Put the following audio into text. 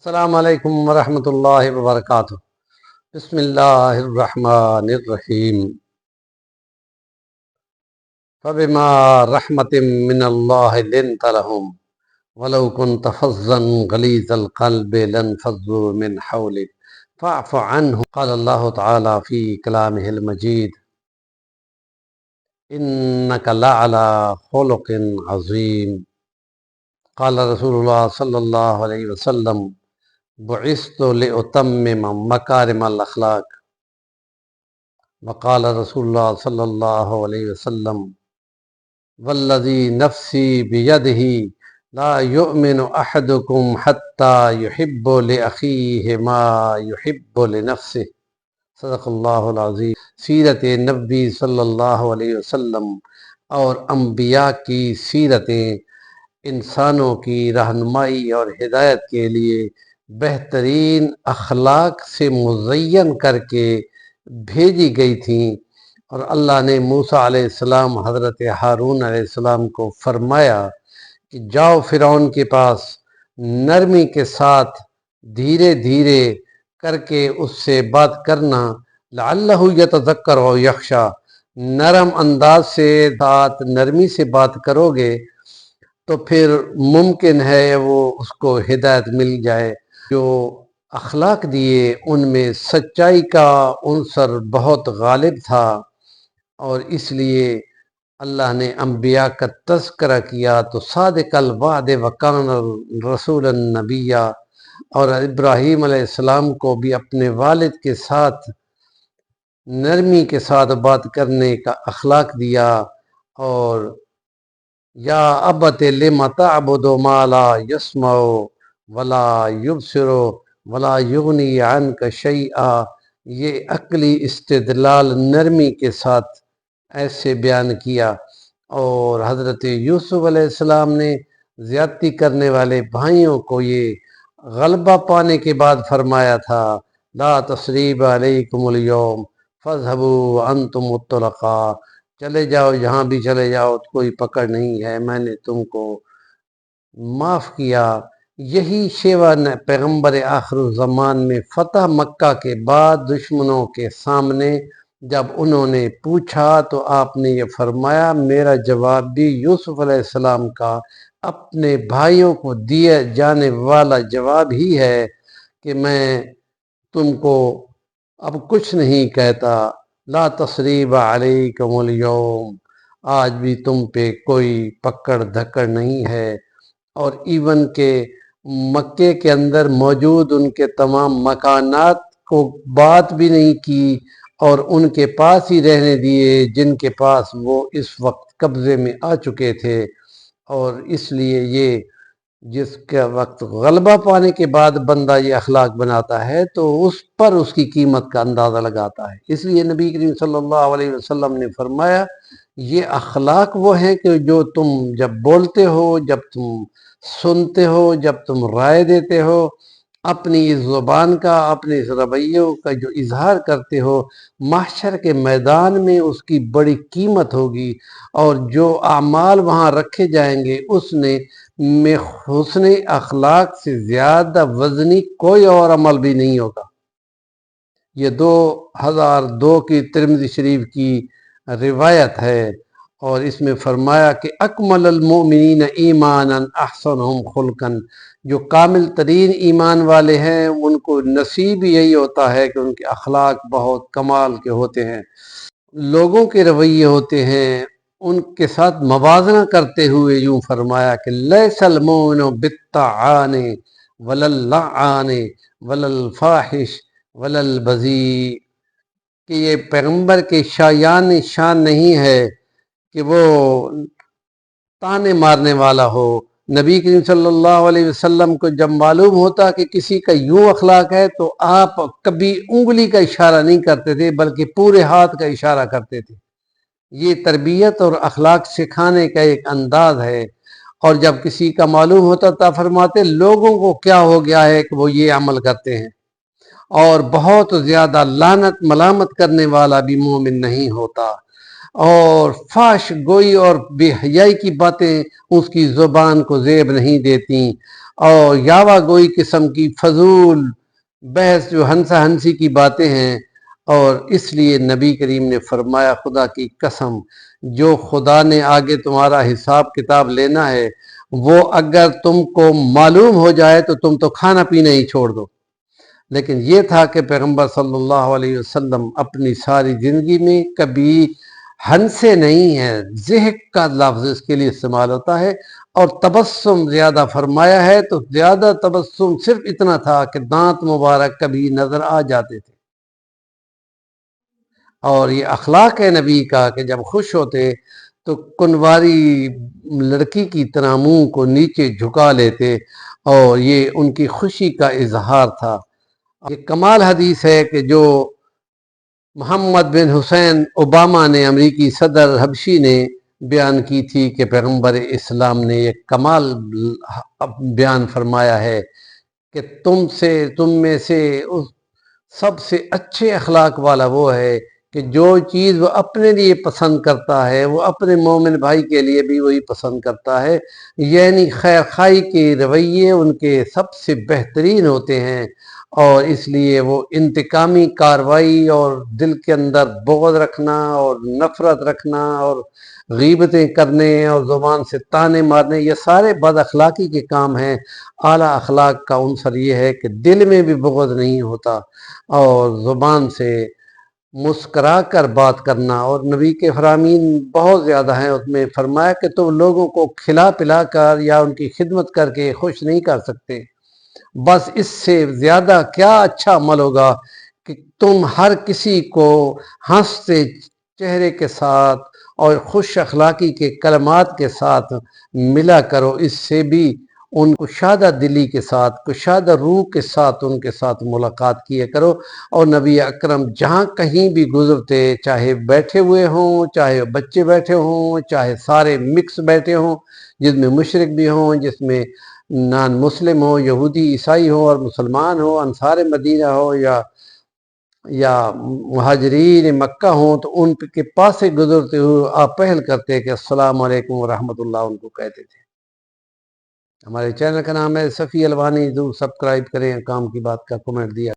السلام علیکم ورحمۃ اللہ وبرکاتہ۔ بسم اللہ الرحمن الرحیم۔ فبما رحمت من اللہ لنت لهم ولو كنت فظا غلیظ القلب لانفضوا من حولك فاعف عنهم قال اللہ تعالی فی کلامہ المجید انک لعلی خلق عظیم۔ قال رسول اللہ صلی اللہ علیہ وسلم بعثت لأتمم مکارم الاخلاق۔ وقال رسول اللہ صلی اللہ علیہ وسلم والذی نفسی بیدہ لا یؤمن احدکم حتی یحب لأخیہ ما یحب لنفسہ۔ صدق اللہ العظیم۔ سیرت نبی صلی اللہ علیہ وسلم اور انبیاء کی سیرتیں انسانوں کی رہنمائی اور ہدایت کے لیے بہترین اخلاق سے مزین کر کے بھیجی گئی تھیں، اور اللہ نے موسیٰ علیہ السلام حضرت ہارون علیہ السلام کو فرمایا کہ جاؤ فرعون کے پاس، نرمی کے ساتھ دھیرے دھیرے کر کے اس سے بات کرنا، لعلہ یتذکر و یخشی، نرم انداز سے بات نرمی سے بات کرو گے تو پھر ممکن ہے وہ اس کو ہدایت مل جائے۔ جو اخلاق دیے ان میں سچائی کا عنصر بہت غالب تھا، اور اس لیے اللہ نے انبیاء کا تذکرہ کیا تو صادق الوعد وکان رسول النبی، اور ابراہیم علیہ السلام کو بھی اپنے والد کے ساتھ نرمی کے ساتھ بات کرنے کا اخلاق دیا، اور یا ابت لم تعبد ما لا یسمع ولا یبصر ولا یغنی عنک شیئا، یہ عقلی استدلال نرمی کے ساتھ ایسے بیان کیا۔ اور حضرت یوسف علیہ السلام نے زیادتی کرنے والے بھائیوں کو یہ غلبہ پانے کے بعد فرمایا تھا لا تثریب علیکم اليوم فاذهبوا وانتم الطلقاء، چلے جاؤ جہاں بھی چلے جاؤ، کوئی پکڑ نہیں ہے، میں نے تم کو معاف کیا۔ یہی شیوا پیغمبر آخر الزمان میں فتح مکہ کے بعد دشمنوں کے سامنے جب انہوں نے پوچھا تو آپ نے یہ فرمایا میرا جواب بھی یوسف علیہ السلام کا اپنے بھائیوں کو دیا جانے والا جواب ہی ہے کہ میں تم کو اب کچھ نہیں کہتا، لا تثریب علیکم اليوم، آج بھی تم پہ کوئی پکڑ دھکڑ نہیں ہے۔ اور ایون کہ مکے کے اندر موجود ان کے تمام مکانات کو بات بھی نہیں کی، اور ان کے پاس ہی رہنے دیے جن کے پاس وہ اس وقت قبضے میں آ چکے تھے۔ اور اس لیے یہ جس کا وقت غلبہ پانے کے بعد بندہ یہ اخلاق بناتا ہے تو اس پر اس کی قیمت کا اندازہ لگاتا ہے۔ اس لیے نبی کریم صلی اللہ علیہ وسلم نے فرمایا یہ اخلاق وہ ہیں کہ جو تم جب بولتے ہو، جب تم سنتے ہو، جب تم رائے دیتے ہو، اپنی اس زبان کا، اپنے اس رویوں کا جو اظہار کرتے ہو، محشر کے میدان میں اس کی بڑی قیمت ہوگی، اور جو اعمال وہاں رکھے جائیں گے اس میں حسن اخلاق سے زیادہ وزنی کوئی اور عمل بھی نہیں ہوگا۔ یہ 2002 کی ترمذی شریف کی روایت ہے، اور اس میں فرمایا کہ اکمل المؤمنین ایمانا احسنہم خلقا، جو کامل ترین ایمان والے ہیں ان کو نصیب یہی ہوتا ہے کہ ان کے اخلاق بہت کمال کے ہوتے ہیں، لوگوں کے رویے ہوتے ہیں ان کے ساتھ موازنہ کرتے ہوئے یوں فرمایا کہ لیس المؤمن بالطعان ولا اللعان ولا الفاحش ولا البذیء، کہ یہ پیغمبر کے شایان شان نہیں ہے کہ وہ تانے مارنے والا ہو۔ نبی کریم صلی اللہ علیہ وسلم کو جب معلوم ہوتا کہ کسی کا یوں اخلاق ہے تو آپ کبھی انگلی کا اشارہ نہیں کرتے تھے بلکہ پورے ہاتھ کا اشارہ کرتے تھے۔ یہ تربیت اور اخلاق سکھانے کا ایک انداز ہے۔ اور جب کسی کا معلوم ہوتا تو فرماتے لوگوں کو کیا ہو گیا ہے کہ وہ یہ عمل کرتے ہیں، اور بہت زیادہ لعنت ملامت کرنے والا بھی مومن نہیں ہوتا، اور فحش گوئی اور بے حیائی کی باتیں اس کی زبان کو زیب نہیں دیتی، اور یاوا گوئی قسم کی فضول بحث جو ہنسا ہنسی کی باتیں ہیں۔ اور اس لیے نبی کریم نے فرمایا خدا کی قسم، جو خدا نے آگے تمہارا حساب کتاب لینا ہے وہ اگر تم کو معلوم ہو جائے تو تم تو کھانا پینا ہی چھوڑ دو۔ لیکن یہ تھا کہ پیغمبر صلی اللہ علیہ وسلم اپنی ساری زندگی میں کبھی ہنسے نہیں ہیں، ضحک کا لفظ اس کے لیے استعمال ہوتا ہے، اور تبسم زیادہ فرمایا ہے تو زیادہ تبسم صرف اتنا تھا کہ دانت مبارک کبھی نظر آ جاتے تھے۔ اور یہ اخلاق ہے نبی کا کہ جب خوش ہوتے تو کنواری لڑکی کی طرح منہ کو نیچے جھکا لیتے، اور یہ ان کی خوشی کا اظہار تھا۔ یہ کمال حدیث ہے کہ جو محمد بن حسین اوباما نے، امریکی صدر حبشی نے بیان کی تھی کہ پیغمبر اسلام نے یہ کمال بیان فرمایا ہے کہ تم میں سے سب سے اچھے اخلاق والا وہ ہے کہ جو چیز وہ اپنے لیے پسند کرتا ہے وہ اپنے مومن بھائی کے لیے بھی وہی پسند کرتا ہے، یعنی خیر خواہی کے رویے ان کے سب سے بہترین ہوتے ہیں۔ اور اس لیے وہ انتقامی کارروائی اور دل کے اندر بغض رکھنا اور نفرت رکھنا اور غیبتیں کرنے اور زبان سے تانے مارنے، یہ سارے بد اخلاقی کے کام ہیں۔ اعلیٰ اخلاق کا عنصر یہ ہے کہ دل میں بھی بغض نہیں ہوتا اور زبان سے مسکرا کر بات کرنا۔ اور نبی کے فرامین بہت زیادہ ہیں، اس میں فرمایا کہ تم لوگوں کو کھلا پلا کر یا ان کی خدمت کر کے خوش نہیں کر سکتے، بس اس سے زیادہ کیا اچھا عمل ہوگا کہ تم ہر کسی کو ہنستے چہرے کے ساتھ اور خوش اخلاقی کے کلمات کے ساتھ ملا کرو، اس سے بھی ان کشادہ دلی کے ساتھ، کشادہ روح کے ساتھ ان کے ساتھ ملاقات کیا کرو۔ اور نبی اکرم جہاں کہیں بھی گزرتے، چاہے بیٹھے ہوئے ہوں، چاہے بچے بیٹھے ہوں، چاہے سارے مکس بیٹھے ہوں، جس میں مشرک بھی ہوں، جس میں نان مسلم ہو، یہودی عیسائی ہو اور مسلمان ہو، انصار مدینہ ہو یا مہاجرین مکہ ہوں، تو ان کے پاس سے گزرتے ہوئے آپ پہل کرتے کہ السلام علیکم ورحمۃ اللہ ان کو کہتے تھے۔ ہمارے چینل کا نام ہے صفی الوانی، ضرور سبسکرائب کریں، کام کی بات کا کمنٹ دیا۔